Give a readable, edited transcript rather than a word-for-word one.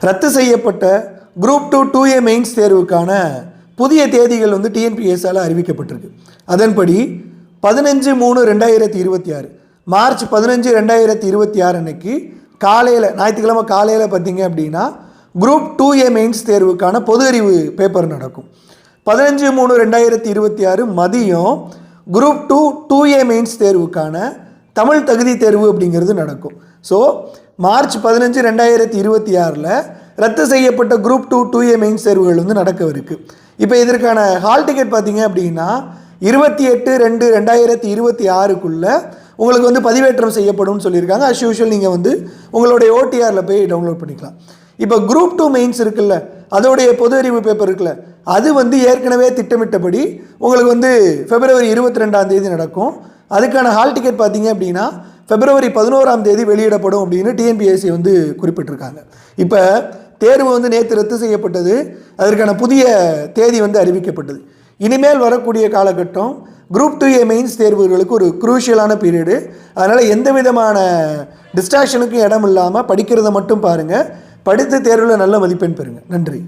ரத்து செய்யப்பட்ட group 2 2A mains தேர்வுக்கான புதிய தேதிகள் வந்து டிஎன்பிஎஸ்ஆல் அறிவிக்கப்பட்டிருக்கு. அதன்படி 15/3/2026 மார்ச் 15, 2026 அன்னைக்கு காலையில், ஞாயிற்றுக்கிழமை காலையில் பார்த்தீங்க அப்படின்னா குரூப் 2A மெயின்ஸ் தேர்வுக்கான பொது அறிவு பேப்பர் நடக்கும். 15/3/2026 மதியம் குரூப் 2 2A மெயின்ஸ் தேர்வுக்கான தமிழ் தகுதி தேர்வு அப்படிங்கிறது நடக்கும். ஸோ மார்ச் 15, 2026 ரத்து செய்யப்பட்ட குரூப் 2 2A மெயின்ஸ் தேர்வுகள் வந்து நடக்கவிருக்கு. இப்போ இதற்கான ஹால் டிக்கெட் பார்த்தீங்க அப்படின்னா 28/2/2026 உங்களுக்கு வந்து பதிவேற்றம் செய்யப்படும் சொல்லியிருக்காங்க. அஸ் யூஷுவல் நீங்கள் வந்து உங்களுடைய OTRல போய் டவுன்லோட் பண்ணிக்கலாம். இப்போ குரூப் 2 மெயின்ஸ் இருக்குல்ல, அதோடைய பொது அறிவு பேப்பர் இருக்குல்ல, அது வந்து ஏற்கனவே திட்டமிட்டபடி உங்களுக்கு வந்து February 22 நடக்கும். அதுக்கான ஹால் டிக்கெட் பார்த்தீங்க அப்படின்னா February 11 வெளியிடப்படும் அப்படின்னு டிஎன்பிஎஸ்சி வந்து குறிப்பிட்டிருக்காங்க. இப்போ தேர்வு வந்து நேற்று ரத்து செய்யப்பட்டது, அதற்கான புதிய தேதி வந்து அறிவிக்கப்பட்டது. இனிமேல் வரக்கூடிய காலகட்டம் குரூப் 2A மெயின்ஸ் தேர்வுகளுக்கு ஒரு குரூஷியலான பீரியடு. அதனால் எந்த விதமான டிஸ்ட்ராக்ஷனுக்கும் இடம் இல்லாமல் படிக்கிறத மட்டும் பாருங்கள். படித்த தேர்வில் நல்ல மதிப்பெண் பெறுங்க. நன்றி.